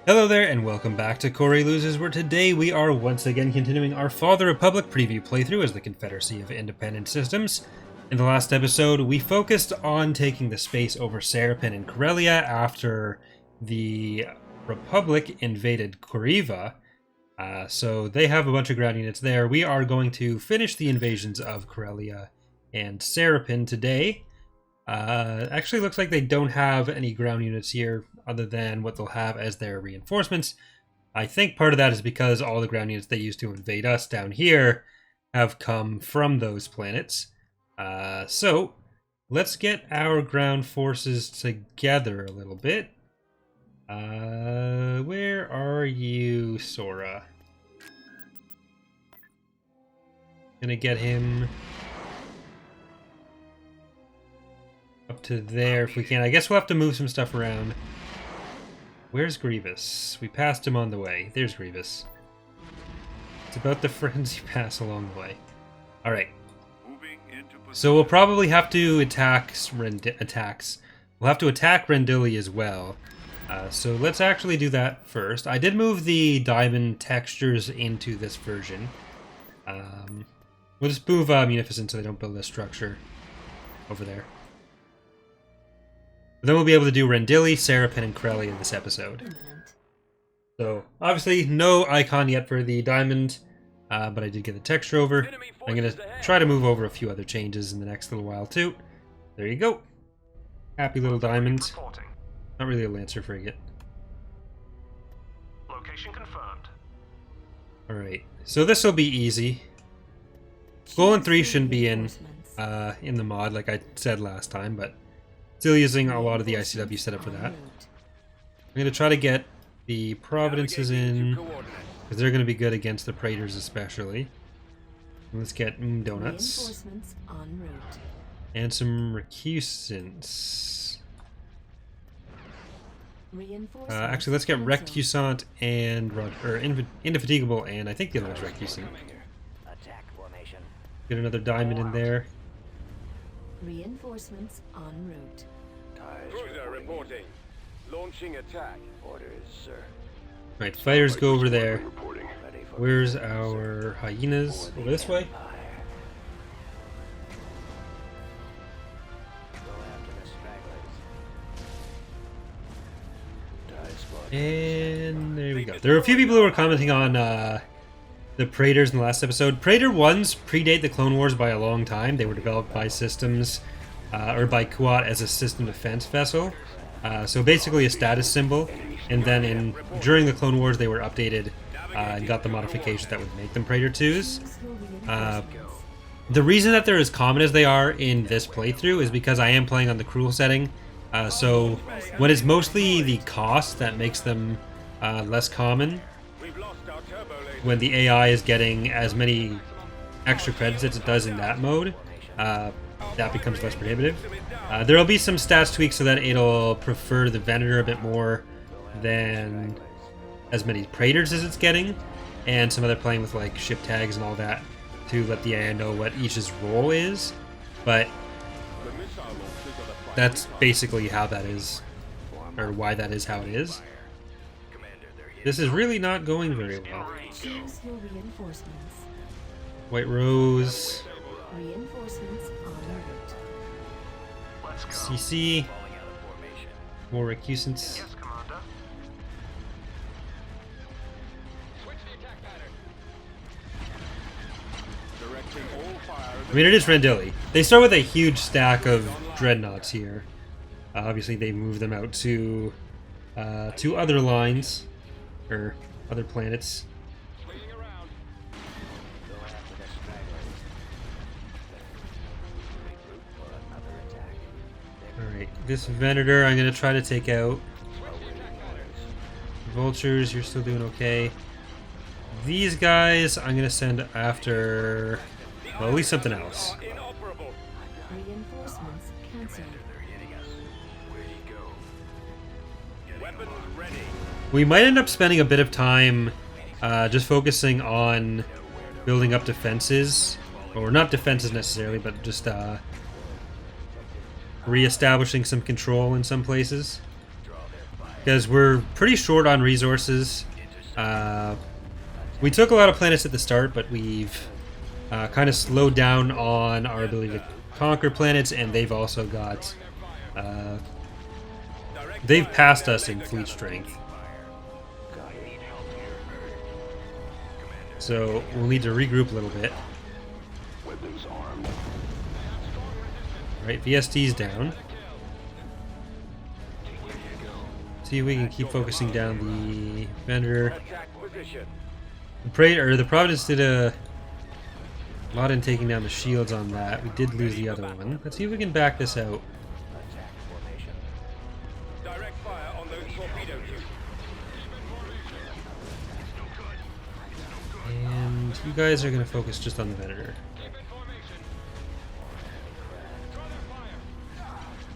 Hello there, and welcome back to Corey Loses, where today we are once again continuing our Fall the Republic preview playthrough as the Confederacy of Independent Systems. In the last episode, we focused on taking the space over Sarapin and Corellia after the Republic invaded Kuriva. So they have a bunch of ground units there. We are going to finish the invasions of Corellia and Sarapin today. Actually looks like they don't have any ground units here other than what they'll have as their reinforcements. I think part of that is because all the ground units they used to invade us down here have come from those planets. So let's get our ground forces together a little bit. Where are you, Sora? Gonna get him up to there if we can. I guess we'll have to move some stuff around. Where's Grievous? We passed him on the way. There's Grievous. It's about the friends you pass along the way. Alright. So we'll probably have to attack We'll have to attack Rendili as well. So let's actually do that first. I did move the diamond textures into this version. We'll just move Munificent so they don't build a structure over there. Then we'll be able to do Rendili, Sarapin, and Corellia in this episode. So, obviously, no icon yet for the diamond, but I did get the texture over. I'm going to try to move over a few other changes in the next little while, too. There you go. Happy little diamond. Not really a Lancer frigate. Location confirmed. Alright, so this will be easy. Golan 3 shouldn't be in the mod, like I said last time, but still using a lot of the ICW setup for that. I'm going to try to get the Providences in, because they're going to be good against the Praetors especially. Let's get donuts. And some recusants. Actually, let's get recusant and indefatigable, and I think the other one's recusant. Get another diamond in there. Reinforcements en route. Cruiser reporting. Launching attack. Orders, sir. Right, fighters go over there. Where's our hyenas? Over this way? And there we go. There are a few people who were commenting on the Praetors in the last episode. Praetor 1s predate the Clone Wars by a long time. They were developed by systems, or by Kuat as a system defense vessel. So basically a status symbol. And then during the Clone Wars they were updated and got the modifications that would make them Praetor 2s. The reason that they're as common as they are in this playthrough is because I am playing on the cruel setting. So when it's mostly the cost that makes them less common, when the AI is getting as many extra credits as it does in that mode, that becomes less prohibitive. There will be some stats tweaks so that it'll prefer the Venator a bit more than as many Praetors as it's getting, and some other playing with like ship tags and all that to let the AI know what each's role is. But that's basically how that is, or why that is how it is. This is really not going very well. White Rose. CC. More recusants. I mean, it is Rendili. They start with a huge stack of dreadnoughts here. Obviously, they move them out to other lines, or other planets. Alright, this Venator I'm going to try to take out. Vultures, you're still doing okay. These guys I'm going to send after, well, at least something else. Reinforcements cancelled. We might end up spending a bit of time just focusing on building up defenses, or not defenses necessarily, but just re-establishing some control in some places. because we're pretty short on resources. We took a lot of planets at the start, but we've kind of slowed down on our ability to conquer planets, and they've also got... they've passed us in fleet strength. So we'll need to regroup a little bit. Right, VST's down. See if we can keep focusing down the vendor. The Providence did a lot in taking down the shields on that. We did lose the other one. Let's see if we can back this out. Direct fire on those torpedo tubes. And you guys are going to focus just on the vendor.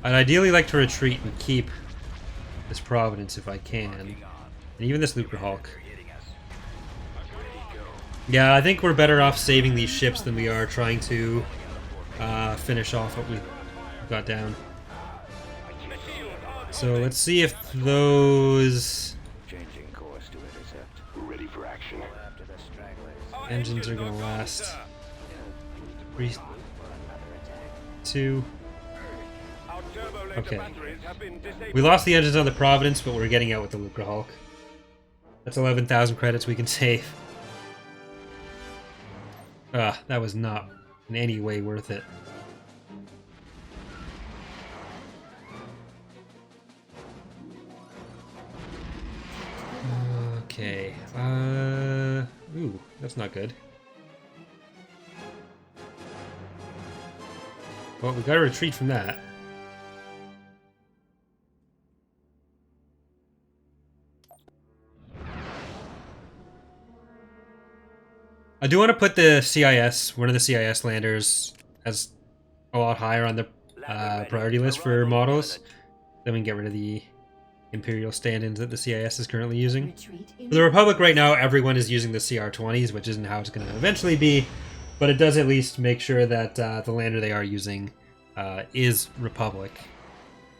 I'd ideally like to retreat and keep this Providence if I can. And even this Lucre Hulk. Yeah, I think we're better off saving these ships than we are trying to finish off what we got down. So let's see if those engines are going to last. 3, 2... Okay. We lost the engines on the Providence, but we're getting out with the Lucre Hulk. That's 11,000 credits we can save. That was not in any way worth it. Okay. Ooh, that's not good. Well, we gotta retreat from that. I do want to put the CIS, one of the CIS landers, as a lot higher on the priority list for models. Then we can get rid of the Imperial stand-ins that the CIS is currently using. For the Republic right now, everyone is using the CR-20s, which isn't how it's going to eventually be, but it does at least make sure that the lander they are using is Republic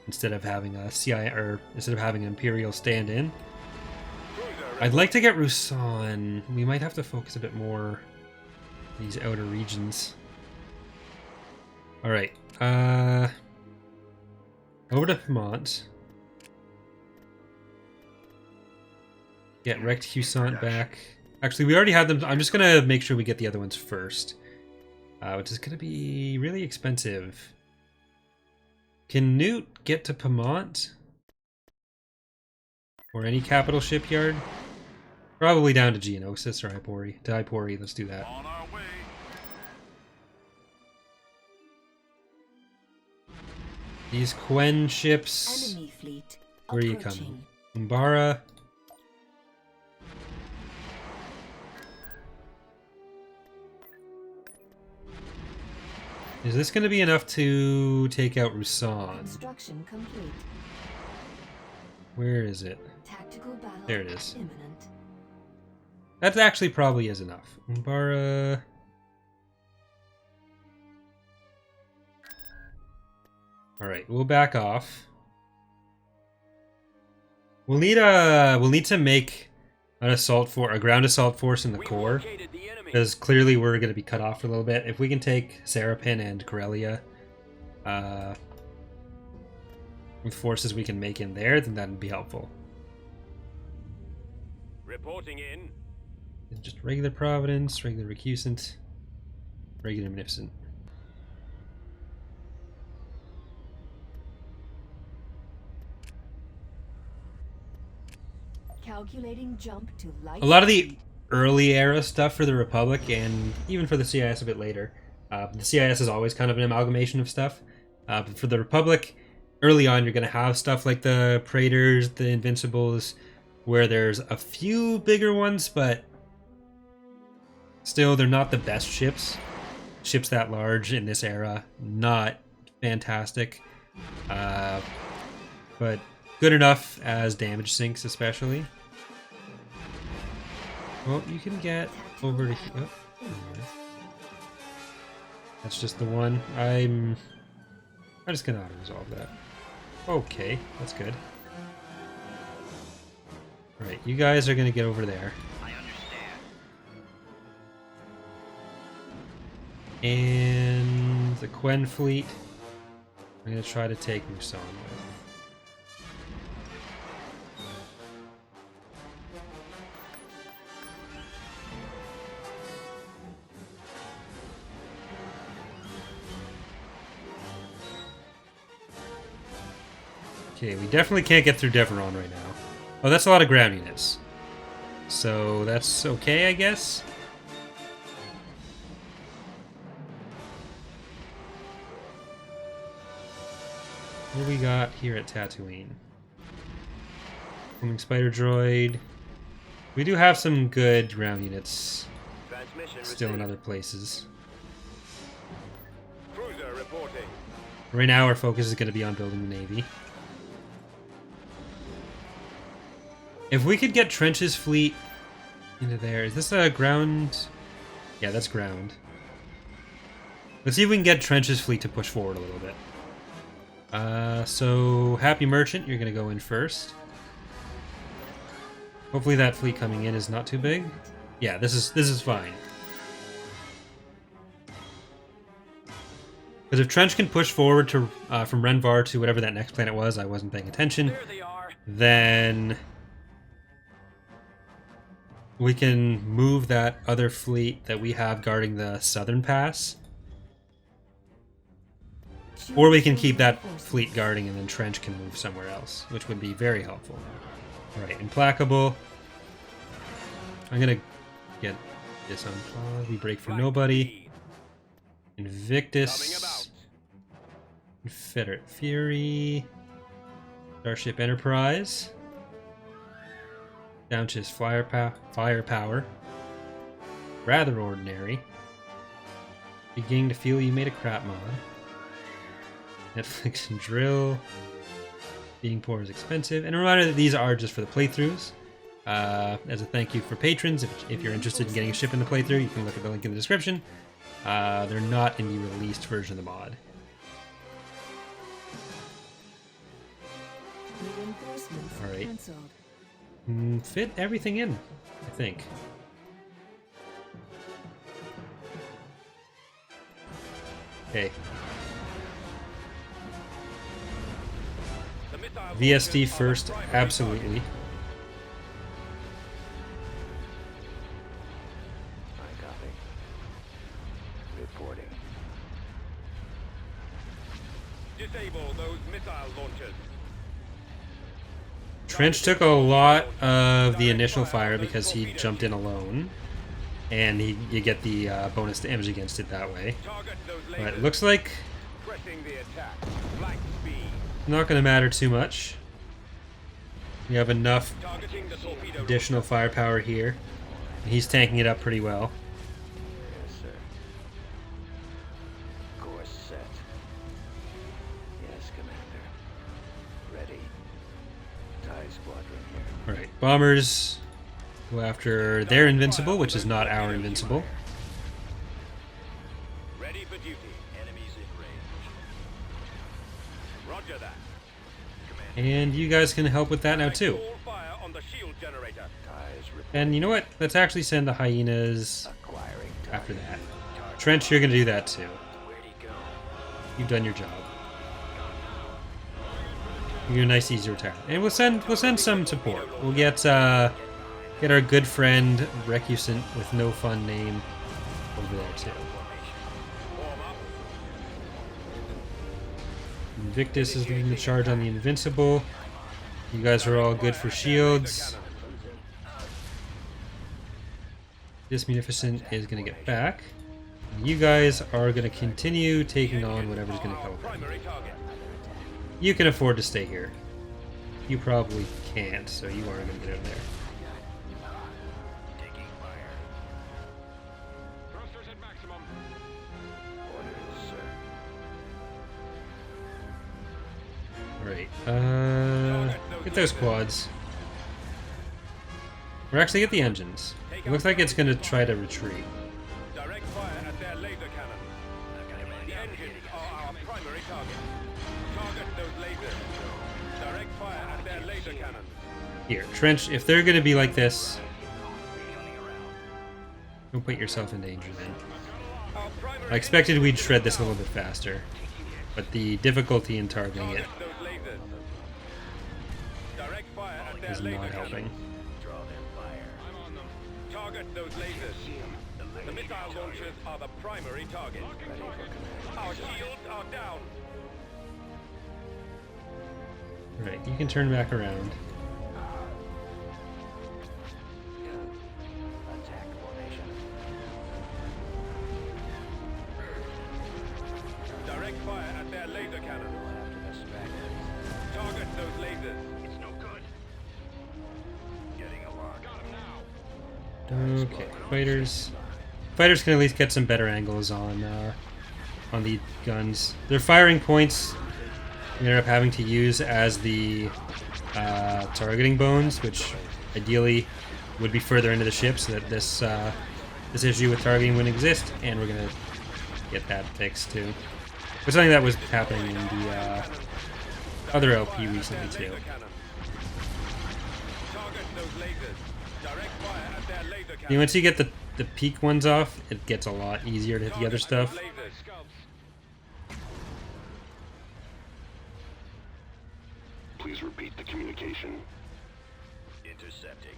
instead of having a instead of having an Imperial stand-in. I'd like to get Roussan. We might have to focus a bit more on these outer regions. Alright. Over to Piedmont. Get Wrecked Husant back. Actually, we already had them. I'm just going to make sure we get the other ones first. Which is going to be really expensive. Can Newt get to Piedmont? Or any capital shipyard? Probably down to Geonosis or Hypori. To Hypori, let's do that. On our way. These Quen ships. Enemy fleet Where are you coming? Umbara. Is this going to be enough to take out Roussan? Construction complete. Where is it? Tactical battle There it is. imminent. That actually probably is enough. Umbara. Alright, we'll back off. We'll need to make an a ground assault force in the core. Because clearly we're going to be cut off for a little bit. If we can take Serapin and Corellia with forces we can make in there, then that'd be helpful. Reporting in. Just regular Providence, regular Recusant, regular Munificent. Calculating jump to light. A lot of the early era stuff for the Republic and even for the CIS a bit later. The CIS is always kind of an amalgamation of stuff. But for the Republic, early on you're going to have stuff like the Praetors, the Invincibles, where there's a few bigger ones, but still they're not the best ships. Ships that large in this era, not fantastic. But good enough as damage sinks especially. Well, you can get over to here. Oh, that's just the one. I'm just gonna auto-resolve that. Okay, that's good. Alright, you guys are gonna get over there. I understand. And the Quen fleet, I'm gonna try to take Musan with. Okay, we definitely can't get through Deveron right now. Oh, that's a lot of ground units. So that's okay, I guess? What do we got here at Tatooine? Homing Spider Droid. We do have some good ground units Transmission still in received. other places. Cruiser reporting. Right now our focus is going to be on building the Navy. If we could get Trench's fleet into there... Is this a ground... Yeah, that's ground. Let's see if we can get Trench's fleet to push forward a little bit. So Happy Merchant, you're going to go in first. Hopefully that fleet coming in is not too big. Yeah, this is fine. Because if Trench can push forward to from Renvar to whatever that next planet was, I wasn't paying attention, There they are. then we can move that other fleet that we have guarding the southern pass. Or we can keep that fleet guarding and then Trench can move somewhere else, which would be very helpful. Alright, Implacable. I'm gonna get this on pause. We break for Flank nobody. speed. Coming Invictus. about. Confederate Fury. Starship Enterprise. Down to his firepower. Rather ordinary. Beginning to feel you made a crap mod. Netflix and drill. Being poor is expensive. And a reminder that these are just for the playthroughs. As a thank you for patrons, if you're interested in getting a ship in the playthrough, you can look at the link in the description. They're not in the released version of the mod. Reinforcements All right. cancelled. Fit everything in, I think. Okay. The missile VSD launchers are first, the primary absolutely. target. I copy. Reporting. Disable those missile launchers. Trench took a lot of the initial fire because he jumped in alone. And you get the bonus damage against it that way. Target those But lasers. it looks like Pressing the attack. Flank speed. not going to matter too much. We have enough Targeting the torpedo. additional firepower here. He's tanking it up pretty well. Yes, sir. Course set. Yes, Commander. Ready. TIE squadron here. Alright, bombers go after their invincible, which is not our invincible. Ready for duty. Enemies in range. Roger that. And you guys can help with that now too. All fire on the shield generator. TIEs report. And you know what? Let's actually send the hyenas Acquiring after target. that. Trench, you're going to do that too. Where'd he go? You've done your job. You do a nice easy retirement. And we'll send some support. We'll get our good friend Recusant with no fun name over there too. Warm up. Invictus is leading the charge on the Invincible. You guys are all good for shields. This Munificent is going to get back. You guys are going to continue taking on whatever's going to come. Primary target. You can afford to stay here. You probably can't, so you are going to get out of there. Taking fire. Thrusters at maximum. Orders, sir. Alright, get those quads. Or actually get the engines. It looks like it's going to try to retreat. Direct fire at their laser cannon. The engines are our primary target. Target those lasers. Direct fire at their laser cannon. Here, trench. If they're going to be like this, don't put yourself in danger then. Our primary I expected we'd shred this a little bit faster, but the difficulty in targeting it target those lasers. Direct fire at their is laser not cannons. helping. Draw their fire. I'm on them. Target those lasers. The missile launchers are the primary target. Our shields are down. Right, you can turn back around. Attack formation. Direct fire at their laser cannons. After the stragglers. Target those lasers. It's no good. Getting a lock. Got him now. Okay, fighters. Fighters can at least get some better angles on the guns. Their firing points we ended up having to use as the targeting bones, which ideally would be further into the ship so that this this issue with targeting wouldn't exist, and we're gonna get that fixed too. It's something that was happening in the other LP recently too. Laser cannon. Target those lasers. Direct fire at their laser cannons. Once you get the peak ones off, it gets a lot easier to hit the other stuff. Please repeat the communication. Intercepting.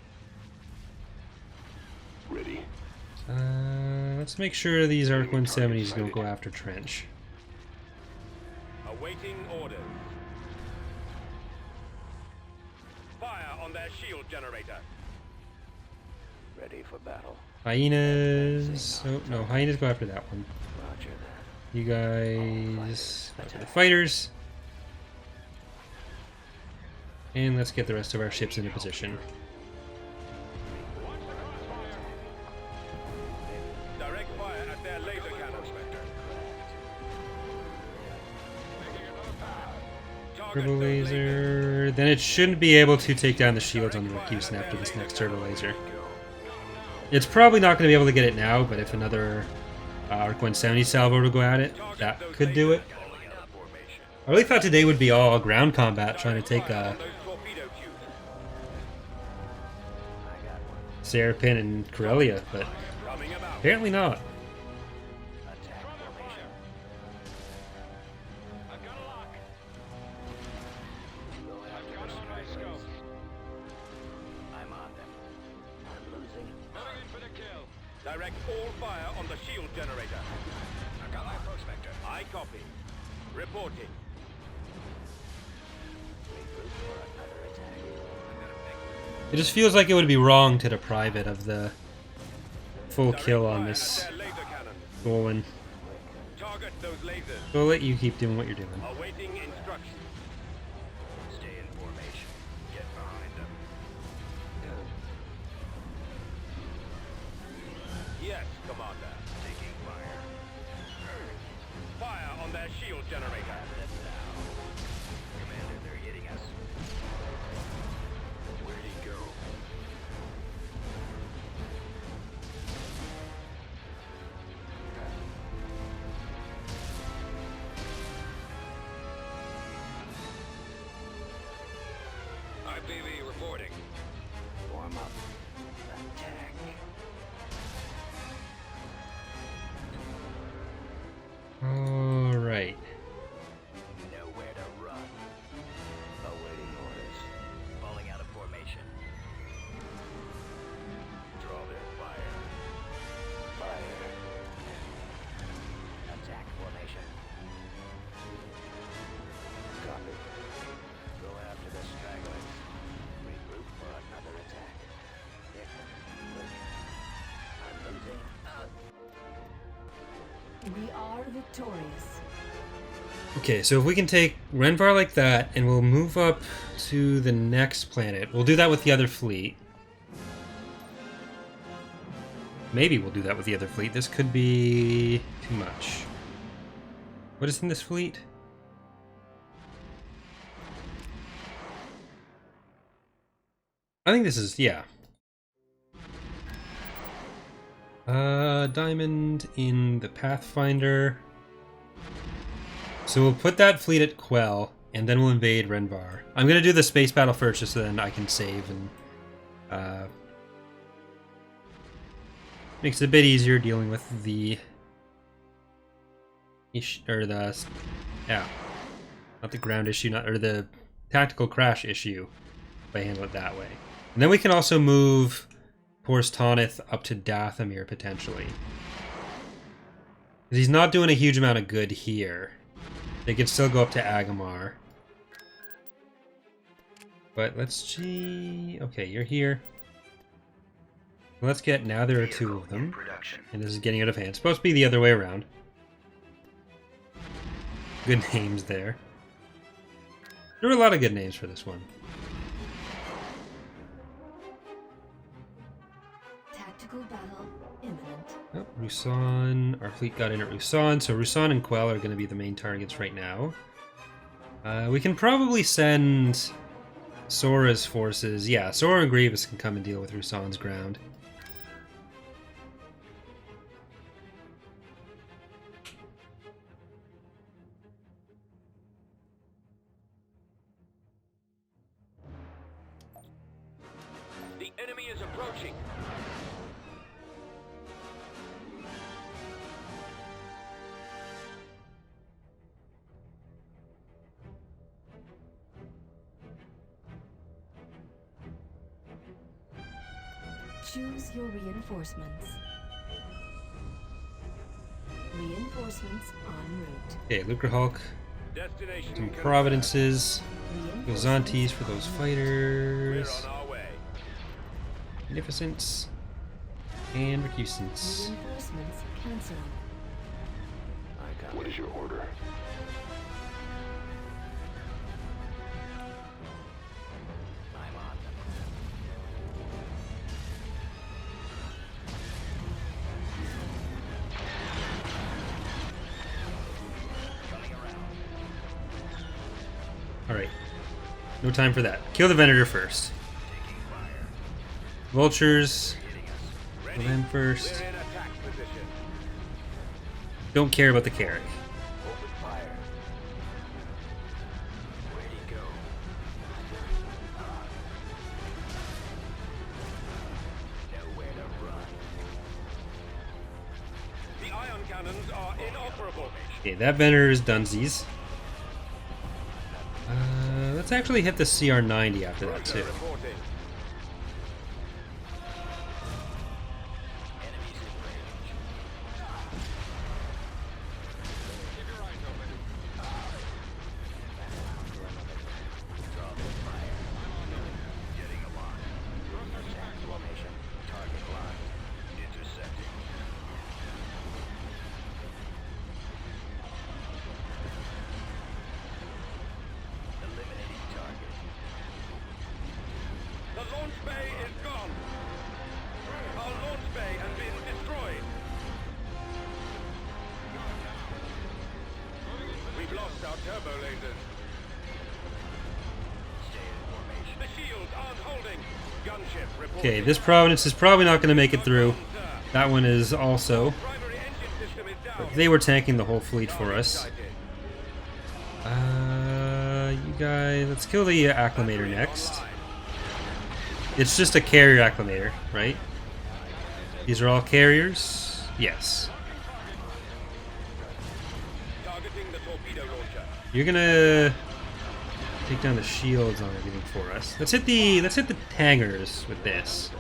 Ready. Let's make sure these Arc 170s don't go after trench. Awaiting orders. Fire on their shield generator. Ready for battle. Hyenas. Oh no, hyenas go after that one. Roger that. You guys go after the fighters. And let's get the rest of our ships into position. Direct fire at their laser cannons. Target Turbo those lasers. laser. Then it shouldn't be able to take down the shields on the Rakusan after this next turbo laser. It's probably not going to be able to get it now, but if another Arc 170 salvo to go at it, that could do it. I really thought today would be all ground combat, trying to take Those torpedo tubes. Serapin and Corellia, but Coming about. apparently not. Attack formation. I've got a lock. Go after the stragglers. I'm on them. I'm losing. Moving in for the kill. Direct all fire on the shield generator. I've got my prospector. I copy. Reporting. Regroup for another attack. It just feels like it would be wrong to deprive it of the full Direct kill on fire this at their laser cannons. Golan. Target those lasers. So I'll let you keep doing what you're doing. Awaiting instructions. Stay in formation. Get behind them. Yes, Commander. Taking fire. Fire on their shield generator. Commander, they're hitting us. Where'd he go? IPV reporting. Form up. Attack. Alright. Nowhere to run. Awaiting orders. Falling out of formation. Draw their fire. Fire. Attack formation. Copy. Go after the stragglers. Regroup for another attack. Hit. Look. I'm losing. We are victorious. Okay, so if we can take Renvar like that, and we'll move up to the next planet. We'll do that with the other fleet. Maybe we'll do that with the other fleet. This could be too much. What is in this fleet? I think this is, yeah. Diamond in the Pathfinder. So we'll put that fleet at Quell. And then we'll invade Renvar. I'm gonna do the space battle first, just so then I can save and makes it a bit easier dealing with the not the ground issue, or the tactical crash issue, if I handle it that way. And then we can also move Pors Tanith up to Dathomir potentially. Because he's not doing a huge amount of good here. They can still go up to Agamar. But let's see. Okay, you're here. Let's get, now there are two of them. And this is getting out of hand. It's supposed to be the other way around. Good names there. There were a lot of good names for this one. Tactical battle imminent. Oh, Rusan. Our fleet got in at Rusan, so Rusan and Quell are going to be the main targets right now. We can probably send Sora's forces. Yeah, Sora and Grievous can come and deal with Rusan's ground. The enemy is approaching. Choose your reinforcements. Reinforcements en route. Okay, Lucre Hulk. Destination Some confirmed. Providences. Reinforcements Gozantes for those We're fighters. on our way. Magnificence. And Recusance. Reinforcements cancelled. What is your order? I'm on them. Alright. No time for that. Kill the Venator first. Vultures. Kill Ready? them first. We're in attack position. Don't care about the Carrick. Open fire. Ready, go. Nowhere to run. The ion cannons are inoperable. Okay, that Venator is dunsies. Let's actually hit the CR90 after that too. Reporting. Enemies in range. Trouble fire. Getting a lock. Attack formation. Target locked. Intercepting. Eliminating target. The launch bay is gone. Our launch bay has been destroyed. We've lost our turbo lasers. Stay in formation. The shields aren't holding. Gunship reporting. Okay, this Providence is probably not going to make it through. That one is also. Primary engine system is down. They were tanking the whole fleet for us. You guys, let's kill the Acclimator next. It's just a carrier Acclimator, right? These are all carriers? Yes. Targeting the torpedo launcher. You're gonna take down the shields on everything for us. Let's hit the tangers with this.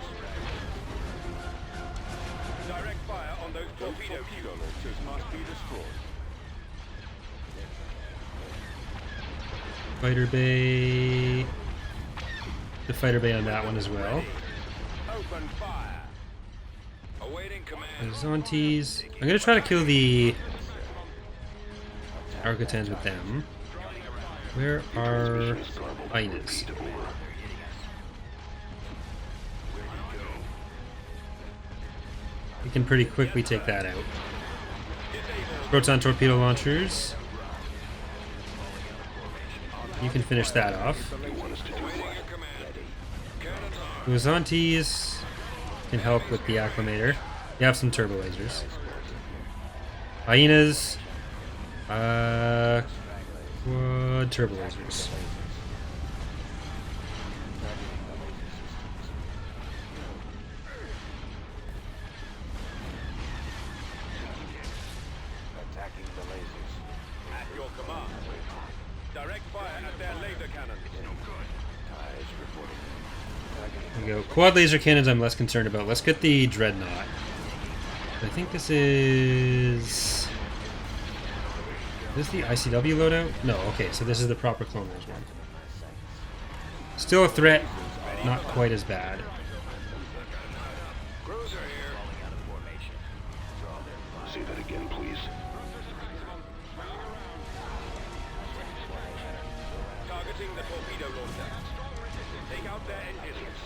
Direct fire on those torpedo launchers must be destroyed. Fighter bay. The fighter bay on that one as well. Open fire. Awaiting command. Zontes. I'm gonna try to kill the Arcotans with them. Where are Inas? We can pretty quickly take that out. Proton torpedo launchers. You can finish that off. Gozantes can help with the Acclimator. You have some turbo lasers. Hyenas. Quad turbo lasers. Attacking the lasers. At your command. Direct fire at their laser cannons. Ties reporting. There we go. Quad laser cannons I'm less concerned about. Let's get the Dreadnought. I think this is... Is this the ICW loadout? No, okay, so this is the proper Clone Wars one. Still a threat, not quite as bad. Cruiser here. Falling out of formation. Draw their fire. Say that again, please. Targeting the torpedo launcher. Take out their engines.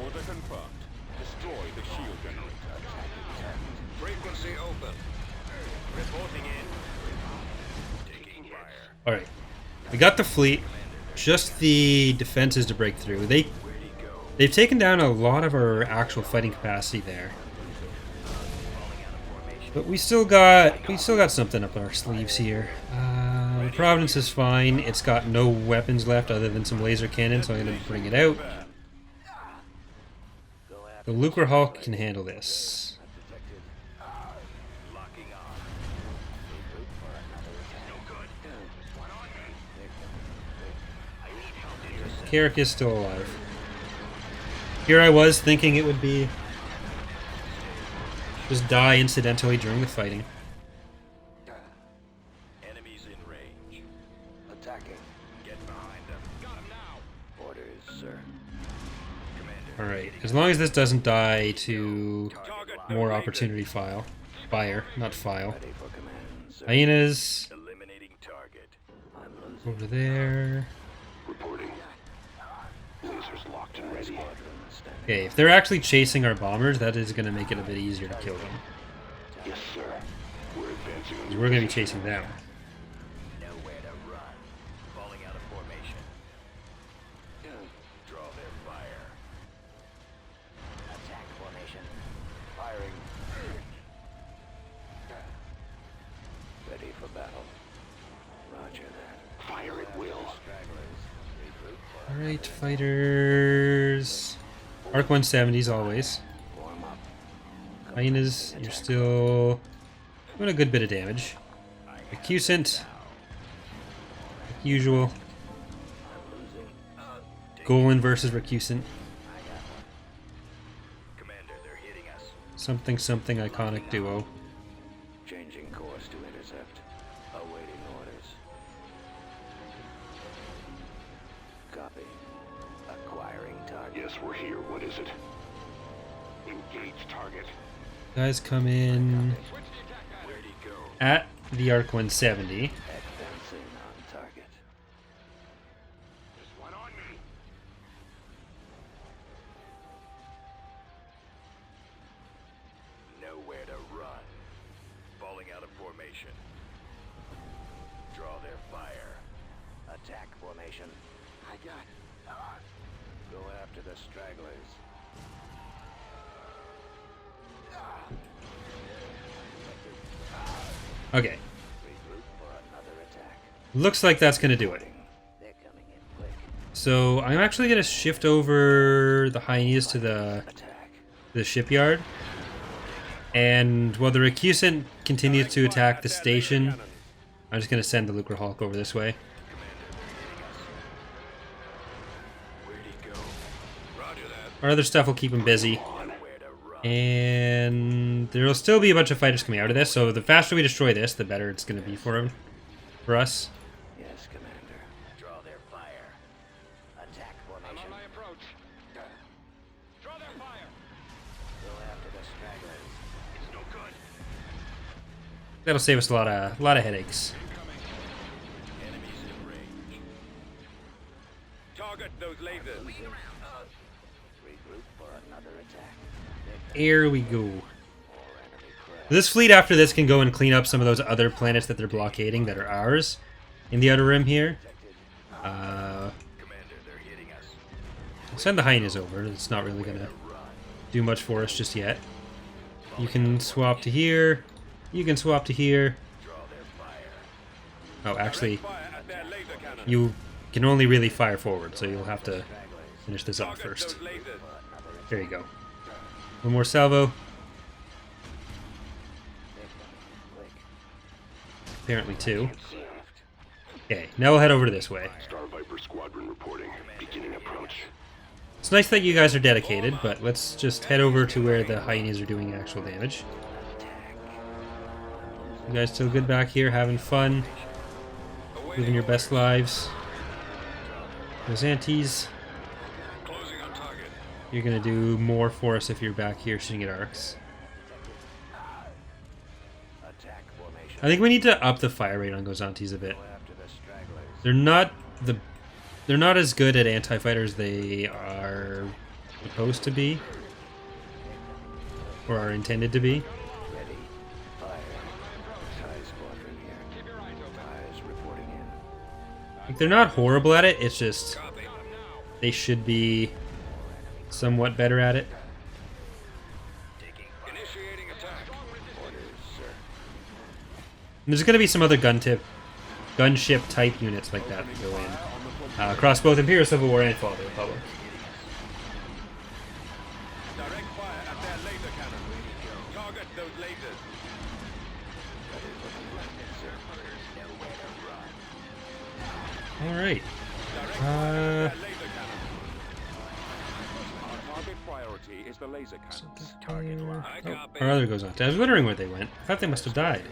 Order confirmed. Destroy the shield generator. Frequency open. Reporting in. Taking fire. Alright, we got the fleet, just the defenses to break through. They've taken down a lot of our actual fighting capacity there. But we still got something up our sleeves here. Providence is fine. It's got no weapons left other than some laser cannons, so I'm going to bring it out. The Lucre Hulk can handle this. Locking on. Carrick is still alive. Here I was thinking it would be just die incidentally during the fighting. Enemies in range. Attacking. Get behind them. Got him now. Orders, sir. Commander. Alright, as long as this doesn't die to more opportunity fire, not file. Ready for command, sir. Hyenas Eliminating target. I'm losing. over there. Reporting. Lasers locked and ready. Squadron standing. Okay, if they're actually chasing our bombers, that is going to make it a bit easier to kill them. Yes, sir. We're advancing on 'Cause we're going to be chasing them. Nowhere to run. Falling out of formation. Draw their fire. Attack formation. Firing. Ready for battle. Roger that. fire at will. Stragglers. Regroup for Alright, fighters. Arc 170s always. form up. Hyenas, you're still doing a good bit of damage. Recusant, like usual. Golan versus Recusant. Commander, they're hitting us. Something iconic duo. Changing course to intercept. Awaiting orders. Copy. Acquiring target. Yes, we're here. What is it? Engage target. Guys come in Where'd he go? at the Arc 170. Advancing on target. There's one on me. Nowhere to run. Falling out of formation. Draw their fire. Attack formation. I got. Go after the stragglers. Okay, Regroup for another attack. looks like that's going to do it. They're coming in quick. So I'm actually going to shift over the Hyenas to Attack. the shipyard. And while the Recusant continues to attack the station, I'm just going to send the Lucre Hulk over this way. Where'd he go? Roger that. Our other stuff will keep him busy. Nowhere to run. And there'll still be a bunch of fighters coming out of this, so the faster we destroy this, the better it's going to be for him, for us. Yes, Commander. Draw their fire. Attack formation. approach. Draw their fire. Go after the stragglers. It's no good. That'll save us a lot of headaches. Enemies in range. Target those lasers. Regroup for another attack. Here we go. Or enemy crash. This fleet after this can go and clean up some of those other planets that they're blockading that are ours in the Outer Rim here. Commander, they're hitting us. Send the Hyenas over. It's not really gonna do much for us just yet. You can swap to here. You can swap to here. Oh, actually, Fire at their laser cannon. you can only really fire forward, so you'll have to finish this off Target first. those lasers. There you go. One more salvo. Apparently two. Okay, now we'll head over to this way. Star Viper Squadron reporting. Beginning approach. It's nice that you guys are dedicated, but let's just head over to where the hyenas are doing actual damage. You guys still good back here, having fun, living your best lives. Those antis, Closing on target. you're gonna do more for us if you're back here shooting at arcs. Attack formation. I think we need to up the fire rate on Gozantis a bit. After the stragglers. They're not as good at anti-fighters they are supposed to be, or are intended to be. Ready. Fire. TIE squadron here. TIEs reporting in. Like, they're not horrible at it. It's just they should be somewhat better at it. Initiating attack. Orders, sir. And there's going to be some other gunship type units like that that go in across both Imperial Civil War and Fall of the Republic. Direct fire at their laser cannon. Target those lasers. All right. Direct fire at their Uh, laser cannon. Our target priority is the laser cannons. Target locked. I copy. our other goes on. I was wondering where they went. I thought they must have died.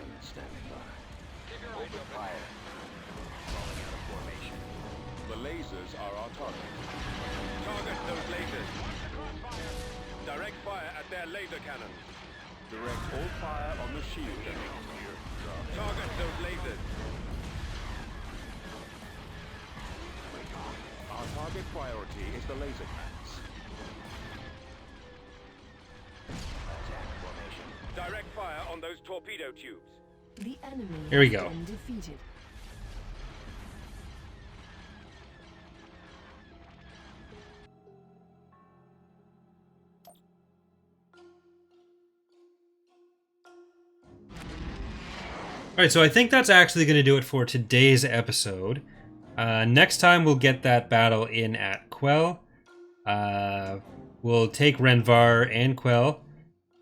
The lasers are our target. Target those lasers. Direct fire at their laser cannons. Direct all fire on the shield generator. Target those lasers. Our target priority is the laser cannons. Attack formation. Direct fire on those torpedo tubes. The enemy Here we has go. been defeated. Alright, so I think that's actually going to do it for today's episode. Next time we'll get that battle in at Quell. We'll take Renvar and Quell,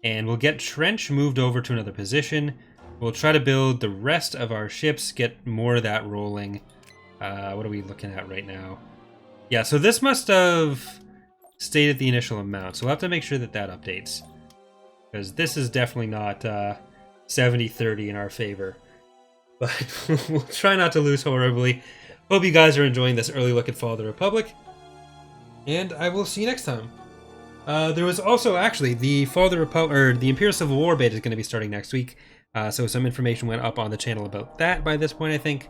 and we'll get Trench moved over to another position. We'll try to build the rest of our ships, get more of that rolling. What are we looking at right now? Yeah, so this must have stayed at the initial amount, so we'll have to make sure that that updates. Because this is definitely not 70-30 in our favor. But we'll try not to lose horribly. Hope you guys are enjoying this early look at Fall of the Republic. And I will see you next time. There was also actually the Fall of the Republic, or the Imperial Civil War beta is going to be starting next week. So some information went up on the channel about that by this point, I think.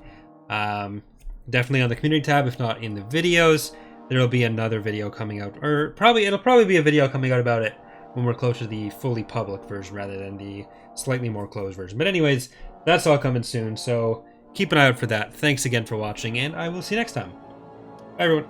Definitely on the community tab, if not in the videos. There'll be another video coming out, or it'll probably be a video coming out about it when we're closer to the fully public version rather than the slightly more closed version. But anyways, that's all coming soon, so keep an eye out for that. Thanks again for watching, and I will see you next time. Bye, everyone.